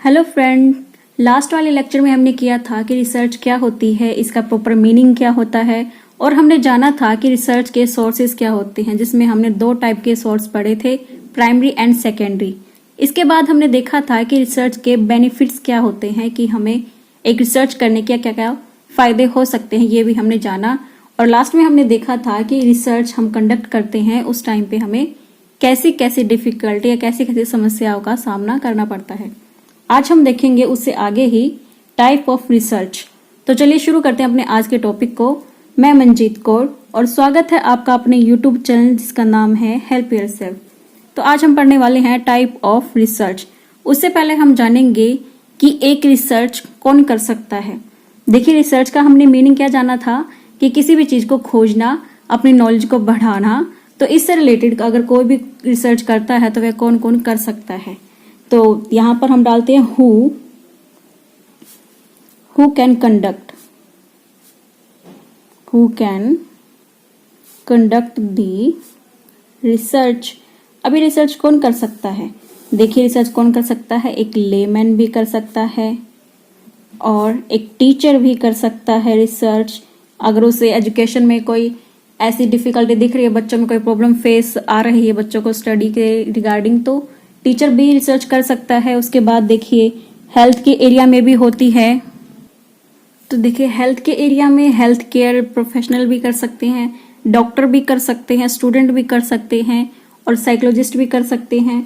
Hello friend, last वाले lecture में हमने किया था कि रिसर्च क्या होती है, इसका प्रॉपर मीनिंग क्या होता है और हमने जाना था कि रिसर्च के सोर्सेज क्या होते हैं, जिसमें हमने दो टाइप के सोर्स पढ़े थे, प्राइमरी एंड सेकेंडरी। इसके बाद हमने देखा था कि रिसर्च के बेनिफिट्स क्या होते हैं, कि हमें एक रिसर्च करने के क्या क्या फायदे हो सकते हैं, ये भी हमने जाना। और लास्ट में हमने देखा था कि रिसर्च हम कंडक्ट करते हैं उस टाइम पे हमें कैसी कैसी डिफिकल्टी या कैसी कैसी समस्याओं का सामना करना पड़ता है। आज हम देखेंगे उससे आगे ही टाइप ऑफ रिसर्च। तो चलिए शुरू करते हैं अपने आज के टॉपिक को। मैं मंजीत कौर और स्वागत है आपका अपने यूट्यूब चैनल जिसका नाम है हेल्प योरसेल्फ। तो आज हम पढ़ने वाले हैं टाइप ऑफ रिसर्च। उससे पहले हम जानेंगे कि एक रिसर्च कौन कर सकता है। देखिए, रिसर्च का हमने मीनिंग क्या जाना था कि किसी भी चीज को खोजना, अपनी नॉलेज को बढ़ाना। तो इससे रिलेटेड अगर कोई भी रिसर्च करता है तो वह कौन कौन कर सकता है। तो यहां पर हम डालते हैं who can conduct the research. अभी रिसर्च कौन कर सकता है? देखिए, रिसर्च कौन कर सकता है? एक लेमैन भी कर सकता है और एक टीचर भी कर सकता है रिसर्च। अगर उसे एजुकेशन में कोई ऐसी डिफिकल्टी दिख रही है, बच्चों में कोई प्रॉब्लम फेस आ रही है बच्चों को स्टडी के रिगार्डिंग, तो टीचर भी रिसर्च कर सकता है। उसके बाद देखिए, हेल्थ के एरिया में भी होती है। तो देखिए, हेल्थ के एरिया में हेल्थ केयर प्रोफेशनल भी कर सकते हैं, डॉक्टर भी कर सकते हैं, स्टूडेंट भी कर सकते हैं और साइकोलॉजिस्ट भी कर सकते हैं।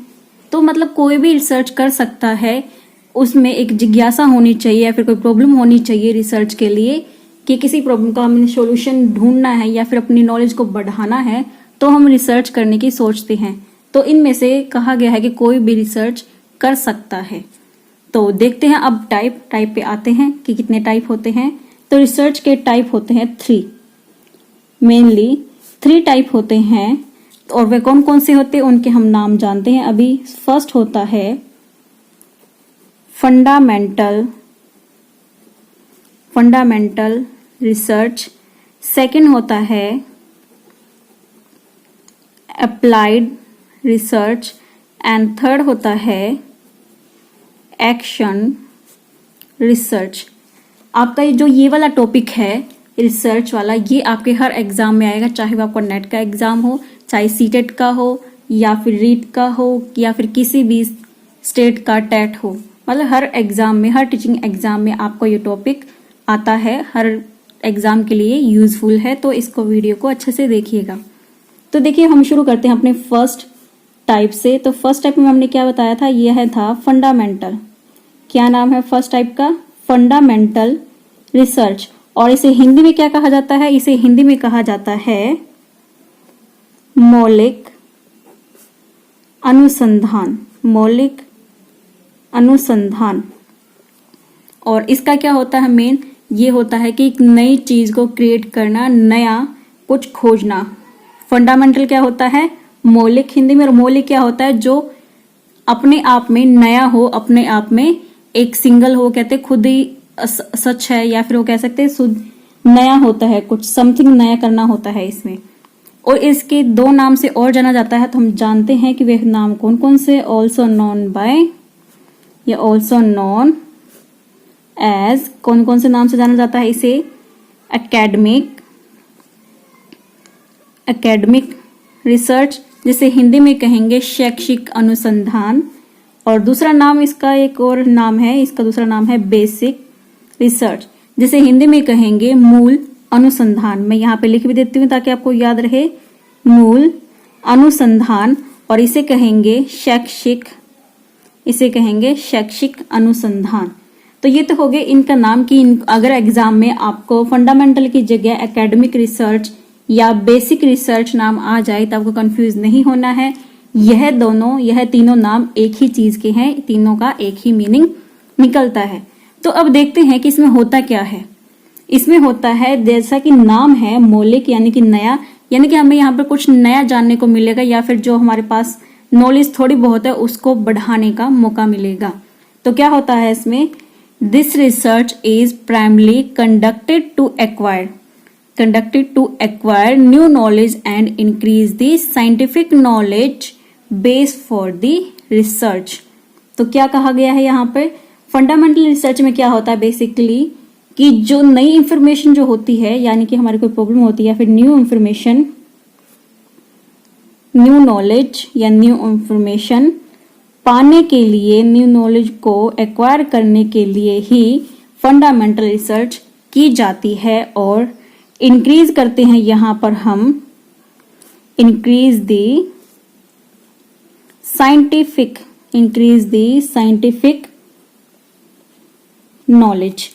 तो मतलब कोई भी रिसर्च कर सकता है। उसमें एक जिज्ञासा होनी चाहिए या फिर कोई प्रॉब्लम होनी चाहिए रिसर्च के लिए, कि किसी प्रॉब्लम का हमें सॉल्यूशन ढूंढना है या फिर अपनी नॉलेज को बढ़ाना है, तो हम रिसर्च करने की सोचते हैं। तो इनमें से कहा गया है कि कोई भी रिसर्च कर सकता है। तो देखते हैं अब टाइप पे आते हैं कि कितने टाइप होते हैं। तो रिसर्च के टाइप होते हैं 3, मेनली 3 टाइप होते हैं। और वे कौन कौन से होते हैं उनके हम नाम जानते हैं अभी। फर्स्ट होता है फंडामेंटल रिसर्च, सेकंड होता है अप्लाइड रिसर्च एंड थर्ड होता है एक्शन रिसर्च। आपका जो ये वाला टॉपिक है रिसर्च वाला, ये आपके हर एग्जाम में आएगा, चाहे वो आपका नेट का एग्जाम हो, चाहे सीटेट का हो या फिर रीट का हो या फिर किसी भी स्टेट का टेट हो। मतलब हर एग्जाम में, हर टीचिंग एग्जाम में आपको ये टॉपिक आता है, हर एग्जाम के लिए यूजफुल है। तो इसको वीडियो को अच्छे से देखिएगा। तो देखिए, हम शुरू करते हैं अपने फर्स्ट टाइप से। तो फर्स्ट टाइप में हमने क्या बताया था? यह था फंडामेंटल। क्या नाम है फर्स्ट टाइप का? Fundamental research. और इसे हिंदी में क्या कहा जाता है? इसे हिंदी में कहा जाता है मौलिक अनुसंधान। मौलिक अनुसंधान। और इसका क्या होता है मेन? ये होता है कि एक नई चीज को क्रिएट करना, नया कुछ खोजना। फंडामेंटल क्या होता है? मौलिक हिंदी में। और मौलिक क्या होता है? जो अपने आप में नया हो, अपने आप में एक सिंगल हो, कहते खुद ही सच है, या फिर वो कह सकते हैं शुद्ध नया होता है, कुछ समथिंग नया करना होता है इसमें। और इसके 2 नाम से और जाना जाता है। तो हम जानते हैं कि वे नाम कौन कौन से। ऑल्सो नॉन बाय या ऑल्सो नॉन एज, कौन कौन से नाम से जाना जाता है इसे? एकेडमिक रिसर्च, जिसे हिंदी में कहेंगे शैक्षिक अनुसंधान। और दूसरा नाम इसका, एक और नाम है इसका, दूसरा नाम है बेसिक रिसर्च, जिसे हिंदी में कहेंगे मूल अनुसंधान। मैं यहाँ पे लिख भी देती हूँ ताकि आपको याद रहे, मूल अनुसंधान। और इसे कहेंगे शैक्षिक अनुसंधान। तो ये तो हो गए इनका नाम कि अगर एग्जाम में आपको फंडामेंटल की जगह एकेडमिक रिसर्च या बेसिक रिसर्च नाम आ जाए तो आपको कंफ्यूज नहीं होना है। यह तीनों नाम एक ही चीज के हैं, तीनों का एक ही मीनिंग निकलता है। तो अब देखते हैं कि इसमें होता क्या है। इसमें होता है, जैसा कि नाम है मौलिक यानी कि नया, यानी कि हमें यहाँ पर कुछ नया जानने को मिलेगा या फिर जो हमारे पास नॉलेज थोड़ी बहुत है उसको बढ़ाने का मौका मिलेगा। तो क्या होता है इसमें? This research is primarily conducted to acquire new knowledge and increase the scientific knowledge base for the research। तो क्या कहा गया है यहाँ पे? फंडामेंटल रिसर्च में क्या होता है बेसिकली कि जो नई इंफॉर्मेशन जो होती है, यानी कि हमारी कोई प्रॉब्लम होती है या फिर न्यू इंफॉर्मेशन, न्यू नॉलेज या न्यू इंफॉर्मेशन पाने के लिए, न्यू नॉलेज को एक्वायर करने के लिए ही फंडामेंटल रिसर्च की जाती है। और इंक्रीज करते हैं यहां पर हम, इंक्रीज द साइंटिफिक नॉलेज,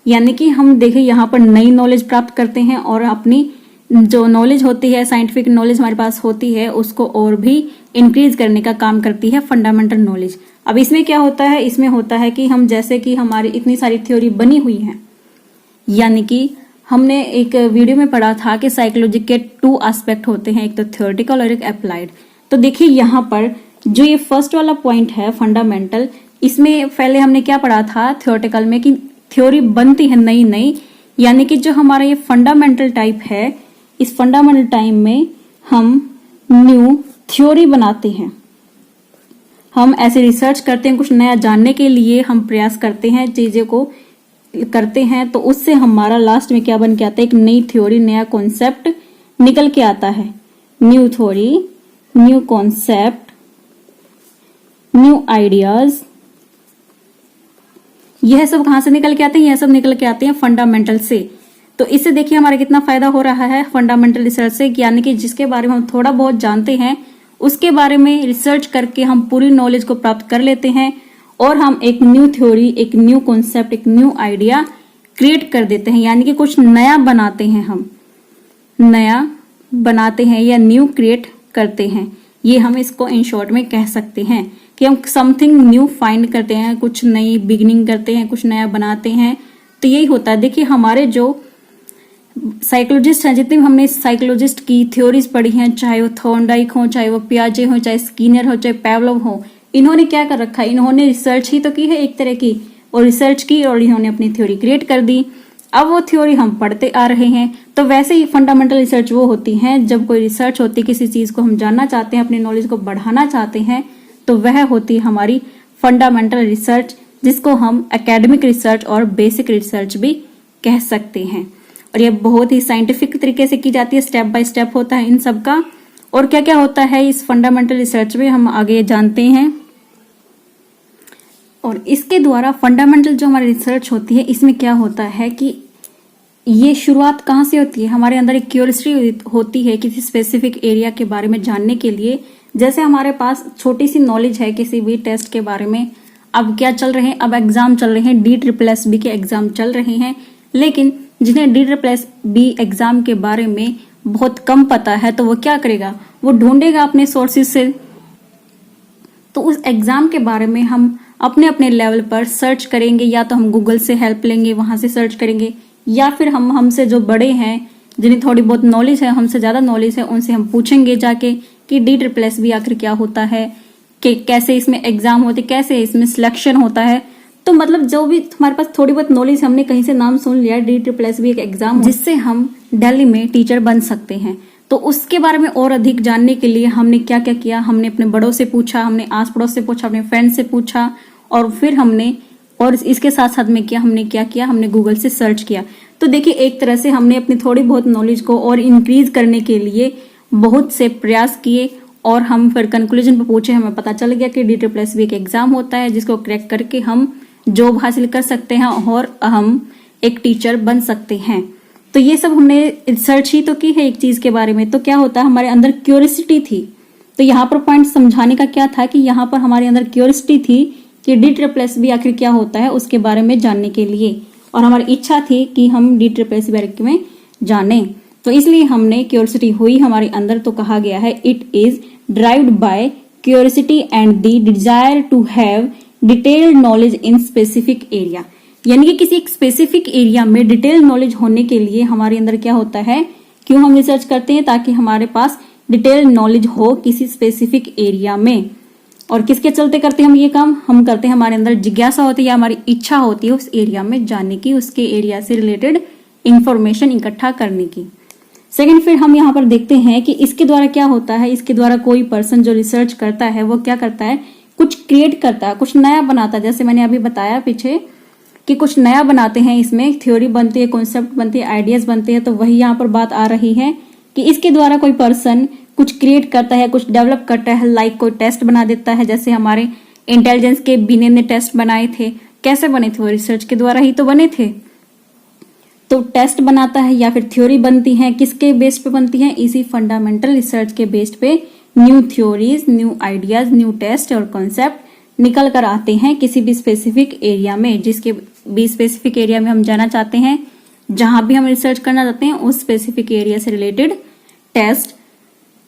यानी कि हम देखें यहां पर नई नॉलेज प्राप्त करते हैं और अपनी जो नॉलेज होती है, साइंटिफिक नॉलेज हमारे पास होती है, उसको और भी इंक्रीज करने का काम करती है फंडामेंटल नॉलेज। अब इसमें क्या होता है, इसमें होता है कि हम जैसे कि हमारी इतनी सारी थ्योरी बनी हुई है, यानी कि हमने एक वीडियो में पढ़ा था कि साइकोलॉजी के 2 एस्पेक्ट होते हैं, एक तो थ्योरेटिकल और एक अप्लाइड। तो देखिए यहाँ पर जो ये फर्स्ट वाला पॉइंट है फंडामेंटल, इसमें पहले हमने क्या पढ़ा था थ्योरेटिकल में कि थ्योरी बनती है नई नई, यानी कि जो हमारा ये फंडामेंटल टाइप है, इस फंडामेंटल टाइप में हम न्यू थ्योरी बनाते हैं, हम ऐसे रिसर्च करते हैं, कुछ नया जानने के लिए हम प्रयास करते हैं, चीजें को करते हैं, तो उससे हमारा लास्ट में क्या बन के आता है, एक नई थ्योरी, नया कॉन्सेप्ट निकल के आता है। New theory, new concept, new ideas, यह सब कहां से निकल के आते हैं, यह सब निकल के आते हैं फंडामेंटल से। तो इससे देखिए हमारा कितना फायदा हो रहा है फंडामेंटल रिसर्च से, यानी कि जिसके बारे में हम थोड़ा बहुत जानते हैं उसके बारे में रिसर्च करके हम पूरी नॉलेज को प्राप्त कर लेते हैं और हम एक न्यू थ्योरी, एक न्यू कॉन्सेप्ट, एक न्यू आइडिया क्रिएट कर देते हैं, यानी कि कुछ नया बनाते हैं, हम नया बनाते हैं या न्यू क्रिएट करते हैं। ये हम इसको इन शॉर्ट में कह सकते हैं कि हम समथिंग न्यू फाइंड करते हैं, कुछ नई बिगिनिंग करते हैं, कुछ नया बनाते हैं। तो यही होता है। देखिए हमारे जो साइकोलॉजिस्ट हैं, जितने भी हमने साइकोलॉजिस्ट की थ्योरीज पढ़ी हैं, चाहे वो थॉर्नडाइक हो, चाहे वो पियाजे हो, चाहे स्किनर हो, चाहे पावलोव हो, इन्होंने क्या कर रखा है, इन्होंने रिसर्च ही तो की है एक तरह की, और रिसर्च की और इन्होंने अपनी थ्योरी क्रिएट कर दी। अब वो थ्योरी हम पढ़ते आ रहे हैं। तो वैसे ही फंडामेंटल रिसर्च वो होती है जब कोई रिसर्च होती है, किसी चीज को हम जानना चाहते हैं, अपनी नॉलेज को बढ़ाना चाहते हैं, तो वह होती है हमारी फंडामेंटल रिसर्च, जिसको हम एकेडमिक रिसर्च और बेसिक रिसर्च भी कह सकते हैं। और ये बहुत ही साइंटिफिक तरीके से की जाती है, स्टेप बाय स्टेप होता है इन सब का। और क्या क्या होता है इस फंडामेंटल रिसर्च में हम आगे जानते हैं। और इसके द्वारा फंडामेंटल जो हमारी रिसर्च होती है, इसमें क्या होता है कि ये शुरुआत कहाँ से होती है, हमारे अंदर एक क्यूरियोसिटी होती है किसी स्पेसिफिक एरिया के बारे में जानने के लिए। जैसे हमारे पास छोटी सी नॉलेज है किसी भी टेस्ट के बारे में, अब क्या चल रहे हैं, अब एग्जाम चल रहे हैं, DSSB के एग्जाम चल रहे हैं, लेकिन जिन्हें DSSB एग्जाम के बारे में बहुत कम पता है, तो वो क्या करेगा, वो ढूंढेगा अपने सोर्सेज से। तो उस एग्जाम के बारे में हम अपने अपने लेवल पर सर्च करेंगे, या तो हम गूगल से हेल्प लेंगे, वहां से सर्च करेंगे, या फिर हम हमसे जो बड़े हैं, जिन्हें थोड़ी बहुत नॉलेज है, हमसे ज्यादा नॉलेज है, उनसे हम पूछेंगे जाके कि DSSB आखिर क्या होता है, कि कैसे इसमें एग्जाम होते, कैसे इसमें सिलेक्शन होता है। तो मतलब जो भी हमारे पास थोड़ी बहुत नॉलेज, हमने कहीं से नाम सुन लिया, DSSB एक एग्जाम जिससे हम दिल्ली में टीचर बन सकते हैं, तो उसके बारे में और अधिक जानने के लिए हमने क्या क्या किया, हमने अपने बड़ों से पूछा, हमने आस पड़ोस से पूछा, अपने फ्रेंड से पूछा, और फिर हमने, और इसके साथ साथ में हमने क्या किया, हमने गूगल से सर्च किया। तो देखिए एक तरह से हमने अपनी थोड़ी बहुत नॉलेज को और इंक्रीज करने के लिए बहुत से प्रयास किए, और हम फिर कंक्लूजन पर पहुंचे, हमें पता चल गया कि DSSB एक एग्जाम होता है जिसको क्रैक करके हम जॉब हासिल कर सकते हैं और हम एक टीचर बन सकते हैं। तो ये सब हमने रिसर्च ही तो की है एक चीज के बारे में। तो क्या होता है, हमारे अंदर क्यूरियोसिटी थी। तो यहाँ पर पॉइंट समझाने का क्या था कि यहाँ पर हमारे अंदर क्यूरियोसिटी थी कि DSSB आखिर क्या होता है उसके बारे में जानने के लिए, और हमारी इच्छा थी कि हम DSSB बारे में जाने। तो इसलिए हमने क्यूरियोसिटी हुई हमारे अंदर। तो कहा गया है it is drived by curiosity and the desire to have detailed knowledge in specific area, यानी कि किसी एक स्पेसिफिक एरिया में डिटेल नॉलेज होने के लिए हमारे अंदर क्या होता है, क्यों हम रिसर्च करते हैं, ताकि हमारे पास डिटेल नॉलेज हो किसी स्पेसिफिक एरिया में। और किसके चलते करते हैं हम ये काम, हम करते हैं हमारे अंदर जिज्ञासा होती है या हमारी इच्छा होती है उस एरिया में जानने की, उसके एरिया से रिलेटेड इंफॉर्मेशन इकट्ठा करने की। सेकंड, फिर हम यहाँ पर देखते हैं कि इसके द्वारा क्या होता है, इसके द्वारा कोई पर्सन जो रिसर्च करता है वो क्या करता है, कुछ क्रिएट करता है, कुछ नया बनाता है। जैसे मैंने अभी बताया पीछे कि कुछ नया बनाते हैं, इसमें थ्योरी बनती है, कॉन्सेप्ट बनती है, आइडियाज बनते हैं। तो वही यहाँ पर बात आ रही है कि इसके द्वारा कोई पर्सन कुछ क्रिएट करता है, कुछ डेवलप करता है, लाइक कोई टेस्ट बना देता है। जैसे हमारे इंटेलिजेंस के बिने ने टेस्ट बनाए थे, कैसे बने थे? वो रिसर्च के द्वारा ही तो बने थे। तो टेस्ट बनाता है या फिर थ्योरी बनती है, किसके बेस पे बनती है? इसी फंडामेंटल रिसर्च के बेस पे new theories, new ideas, new test और कॉन्सेप्ट निकल कर आते हैं किसी भी स्पेसिफिक एरिया में। जिसके भी स्पेसिफिक एरिया में हम जाना चाहते हैं, जहां भी हम रिसर्च करना चाहते हैं, उस स्पेसिफिक एरिया से रिलेटेड टेस्ट,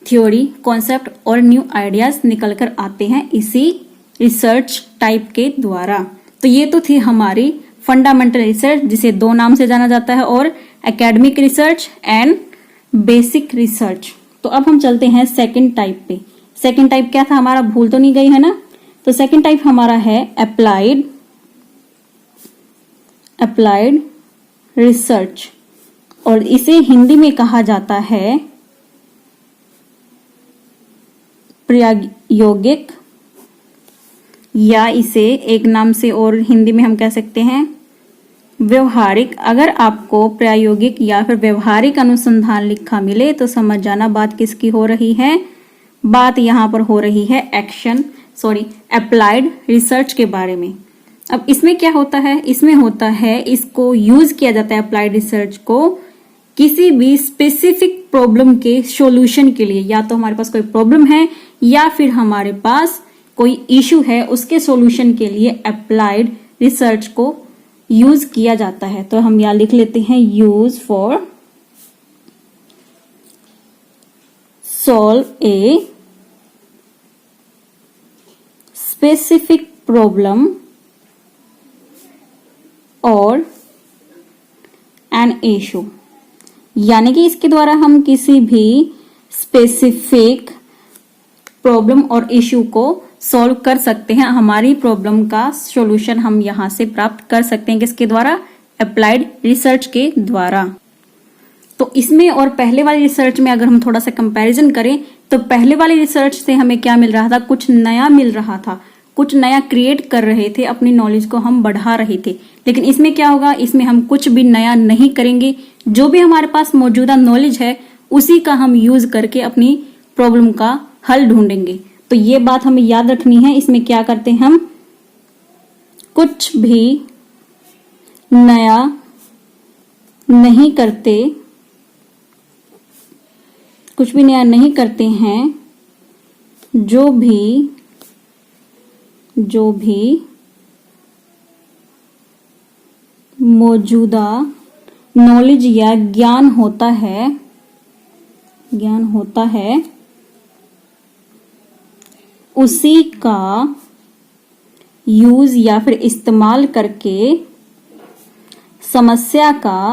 थ्योरी, कॉन्सेप्ट और न्यू आइडियाज निकल कर आते हैं इसी रिसर्च टाइप के द्वारा। तो ये तो थी हमारी फंडामेंटल रिसर्च, जिसे दो नाम से जाना जाता है, और academic research and basic research. तो अब हम चलते हैं सेकंड टाइप पे। सेकंड टाइप क्या था हमारा? भूल तो नहीं गई है ना? तो सेकंड टाइप हमारा है अप्लाइड रिसर्च, और इसे हिंदी में कहा जाता है प्रायोगिक, या इसे एक नाम से और हिंदी में हम कह सकते हैं व्यवहारिक। अगर आपको प्रायोगिक या फिर व्यवहारिक अनुसंधान लिखा मिले तो समझ जाना बात किसकी हो रही है। बात यहाँ पर हो रही है अप्लाइड रिसर्च के बारे में। अब इसमें क्या होता है? इसमें होता है, इसको यूज किया जाता है अप्लाइड रिसर्च को किसी भी स्पेसिफिक प्रॉब्लम के सॉल्यूशन के लिए। या तो हमारे पास कोई प्रॉब्लम है या फिर हमारे पास कोई इशू है, उसके सॉल्यूशन के लिए अप्लाइड रिसर्च को यूज किया जाता है। तो हम यहां लिख लेते हैं use for solve a specific problem और एन इशू। यानी कि इसके द्वारा हम किसी भी स्पेसिफिक प्रॉब्लम और इशू को सॉल्व कर सकते हैं। हमारी प्रॉब्लम का सॉल्यूशन हम यहां से प्राप्त कर सकते हैं, किसके द्वारा? अप्लाइड रिसर्च के द्वारा। तो इसमें और पहले वाली रिसर्च में अगर हम थोड़ा सा कंपैरिजन करें तो पहले वाली रिसर्च से हमें क्या मिल रहा था? कुछ नया मिल रहा था, कुछ नया क्रिएट कर रहे थे, अपनी नॉलेज को हम बढ़ा रहे थे। लेकिन इसमें क्या होगा? इसमें हम कुछ भी नया नहीं करेंगे, जो भी हमारे पास मौजूदा नॉलेज है उसी का हम यूज करके अपनी प्रॉब्लम का हल ढूंढेंगे। तो ये बात हमें याद रखनी है। इसमें क्या करते हैं हम? कुछ भी नया नहीं करते, कुछ भी नया नहीं करते हैं। जो भी मौजूदा नॉलेज या ज्ञान होता है उसी का यूज या फिर इस्तेमाल करके समस्या का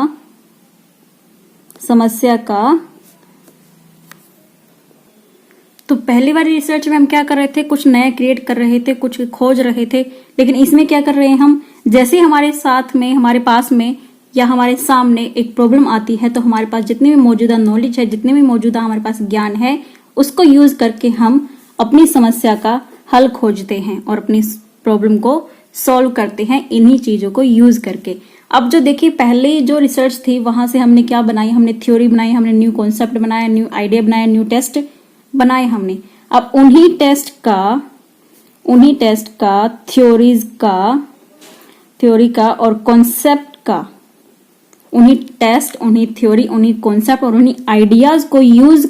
तो पहली बार रिसर्च में हम क्या कर रहे थे? कुछ नया क्रिएट कर रहे थे, कुछ खोज रहे थे। लेकिन इसमें क्या कर रहे हैं हम? जैसे हमारे साथ में, हमारे पास में या हमारे सामने एक प्रॉब्लम आती है, तो हमारे पास जितनी भी मौजूदा नॉलेज है, जितने भी मौजूदा हमारे पास ज्ञान है, उसको यूज करके हम अपनी समस्या का हल खोजते हैं और अपनी प्रॉब्लम को सॉल्व करते हैं इन्हीं चीजों को यूज करके। अब जो देखिए पहले जो रिसर्च थी वहां से हमने क्या बनाई? हमने थ्योरी बनाई, हमने न्यू कॉन्सेप्ट बनाया, न्यू आइडिया बनाया, न्यू टेस्ट बनाए हमने। अब उन्हीं टेस्ट का थ्योरी का और कॉन्सेप्ट का, उन्हीं टेस्ट, उन्हीं थ्योरी, उन्हीं कॉन्सेप्ट और उन्हीं आइडियाज को यूज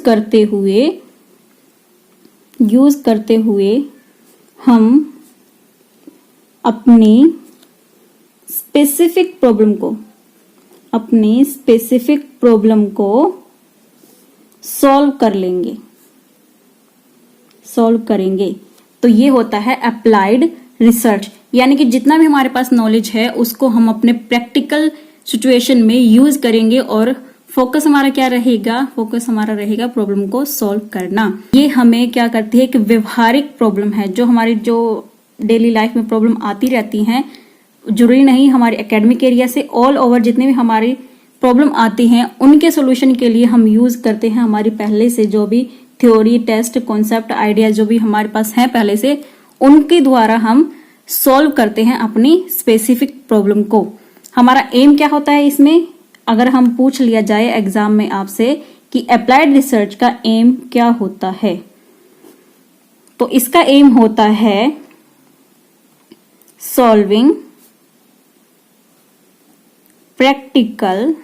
करते हुए हम अपनी स्पेसिफिक प्रॉब्लम को सॉल्व करेंगे। तो ये होता है अप्लाइड रिसर्च। यानी कि जितना भी हमारे पास नॉलेज है उसको हम अपने प्रैक्टिकल सिचुएशन में यूज करेंगे और फोकस हमारा क्या रहेगा? फोकस हमारा रहेगा प्रॉब्लम को सॉल्व करना। ये हमें क्या करती है कि व्यवहारिक प्रॉब्लम है, जो हमारी जो डेली लाइफ में प्रॉब्लम आती रहती हैं, जरूरी नहीं हमारे एकेडमिक एरिया से, ऑल ओवर जितने भी हमारी प्रॉब्लम आती हैं उनके सोल्यूशन के लिए हम यूज करते हैं हमारी पहले से जो भी थ्योरी, टेस्ट, कॉन्सेप्ट, आइडिया जो भी हमारे पास है पहले से, उनके द्वारा हम सॉल्व करते हैं अपनी स्पेसिफिक प्रॉब्लम को। हमारा एम क्या होता है इसमें, अगर हम पूछ लिया जाए एग्जाम में आपसे कि अप्लाइड रिसर्च का एम क्या होता है, तो इसका एम होता है सॉल्विंग प्रैक्टिकल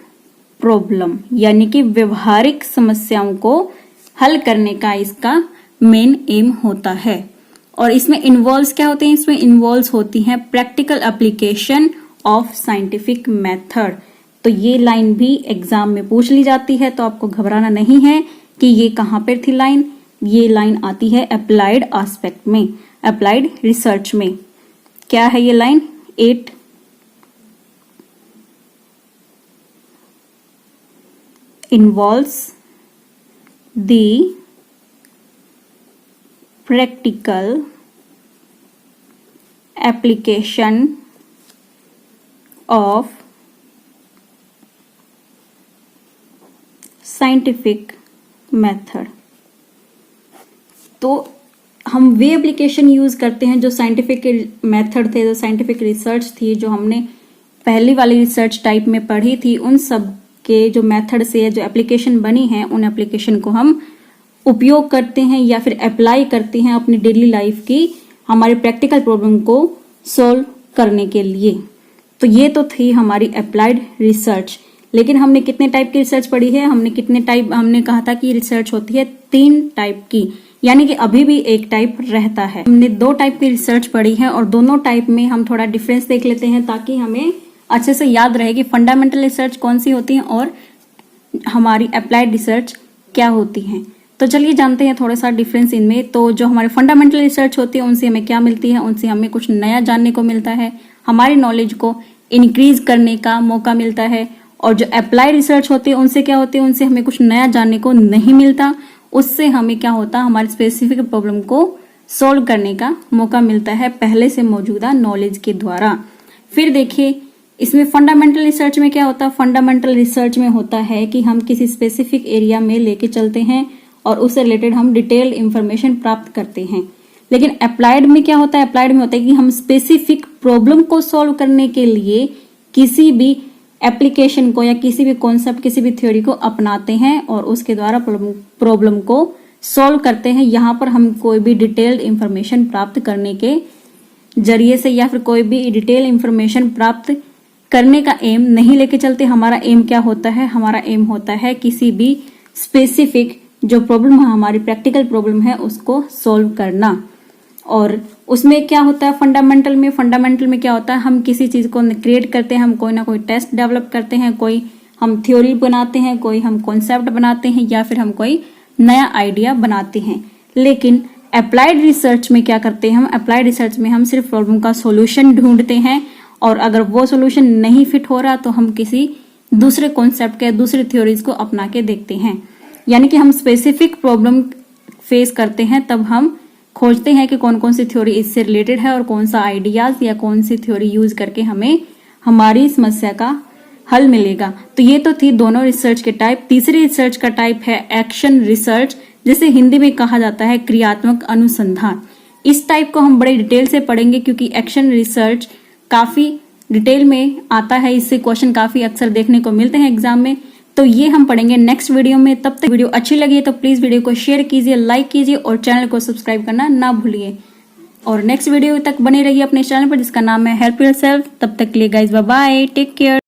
प्रॉब्लम, यानी कि व्यवहारिक समस्याओं को हल करने का इसका मेन एम होता है। और इसमें इन्वॉल्व्स क्या होते हैं, इसमें इन्वॉल्व्स होती हैं practical application of scientific method. तो ये लाइन भी एग्जाम में पूछ ली जाती है, तो आपको घबराना नहीं है कि ये कहां पर थी लाइन। ये लाइन आती है अप्लाइड एस्पेक्ट में, अप्लाइड रिसर्च में। क्या है ये line? 8 involves the practical application of scientific method। तो हम वे एप्लीकेशन यूज करते हैं जो साइंटिफिक मेथड थे, जो साइंटिफिक रिसर्च थी, जो हमने पहली वाली रिसर्च टाइप में पढ़ी थी, उन सब के जो मेथड से जो एप्लीकेशन बनी है, उन एप्लीकेशन को हम उपयोग करते हैं या फिर अप्लाई करते हैं अपनी डेली लाइफ की हमारे प्रैक्टिकल प्रॉब्लम को सॉल्व करने के लिए। तो ये तो थी हमारी अप्लाइड रिसर्च। लेकिन हमने कितने टाइप की रिसर्च पढ़ी है, हमने कहा था कि रिसर्च होती है 3 टाइप की, यानी कि अभी भी एक टाइप रहता है। हमने 2 टाइप की रिसर्च पढ़ी है और दोनों टाइप में हम थोड़ा डिफरेंस देख लेते हैं ताकि हमें अच्छे से याद रहे कि फंडामेंटल रिसर्च कौन सी होती है और हमारी अप्लाइड रिसर्च क्या होती है। तो चलिए जानते हैं थोड़ा सा डिफरेंस इनमें। तो जो हमारे फंडामेंटल रिसर्च होती है उनसे हमें क्या मिलती है, उनसे हमें कुछ नया जानने को मिलता है, हमारी नॉलेज को इंक्रीज करने का मौका मिलता है। और जो अप्लाइड रिसर्च होती है उनसे क्या होती है, उनसे हमें कुछ नया जानने को नहीं मिलता, उससे हमें क्या होता है, हमारी स्पेसिफिक प्रॉब्लम को सॉल्व करने का मौका मिलता है पहले से मौजूदा नॉलेज के द्वारा। फिर देखिए इसमें फंडामेंटल रिसर्च में क्या होता है, फंडामेंटल रिसर्च में होता है कि हम किसी स्पेसिफिक एरिया में लेके चलते हैं और उससे रिलेटेड हम डिटेल इंफॉर्मेशन प्राप्त करते हैं। लेकिन अप्लाइड में क्या होता है, अप्लाइड में होता है कि हम स्पेसिफिक प्रॉब्लम को सॉल्व करने के लिए किसी भी एप्लीकेशन को या किसी भी कॉन्सेप्ट, किसी भी थ्योरी को अपनाते हैं और उसके द्वारा प्रॉब्लम को सॉल्व करते हैं। यहाँ पर हम कोई भी डिटेल्ड इंफॉर्मेशन प्राप्त करने के जरिए से या फिर कोई भी डिटेल इंफॉर्मेशन प्राप्त करने का एम नहीं लेके चलते। हमारा एम क्या होता है, हमारा एम होता है किसी भी स्पेसिफिक जो प्रॉब्लम है, हमारी प्रैक्टिकल प्रॉब्लम है, उसको सॉल्व करना। और उसमें क्या होता है फंडामेंटल में क्या होता है, हम किसी चीज को क्रिएट करते हैं, हम कोई ना कोई टेस्ट डेवलप करते हैं, कोई हम थ्योरी बनाते हैं, कोई हम कॉन्सेप्ट बनाते हैं या फिर हम कोई नया आइडिया बनाते हैं। लेकिन अप्लाइड रिसर्च में क्या करते हैं हम, अप्लाइड रिसर्च में हम सिर्फ प्रॉब्लम का सॉल्यूशन ढूंढते हैं और अगर वो सॉल्यूशन नहीं फिट हो रहा तो हम किसी दूसरे कॉन्सेप्ट के, दूसरी थ्योरीज को अपना के देखते हैं। यानी कि हम स्पेसिफिक प्रॉब्लम फेस करते हैं तब हम खोजते हैं कि कौन कौन सी थ्योरी इससे रिलेटेड है और कौन सा आइडियाज या कौन सी थ्योरी यूज करके हमें हमारी समस्या का हल मिलेगा। तो ये तो थी दोनों रिसर्च के टाइप। तीसरी रिसर्च का टाइप है एक्शन रिसर्च, जिसे हिंदी में कहा जाता है क्रियात्मक अनुसंधान। इस टाइप को हम बड़े डिटेल से पढ़ेंगे क्योंकि एक्शन रिसर्च काफी डिटेल में आता है, इससे क्वेश्चन काफी अक्सर देखने को मिलते हैं एग्जाम में। तो ये हम पढ़ेंगे नेक्स्ट वीडियो में। तब तक वीडियो अच्छी लगी है तो प्लीज वीडियो को शेयर कीजिए, लाइक कीजिए और चैनल को सब्सक्राइब करना ना भूलिए। और नेक्स्ट वीडियो तक बने रहिए अपने चैनल पर जिसका नाम है हेल्प योरसेल्फ। तब तक के लिए guys bye bye, take care.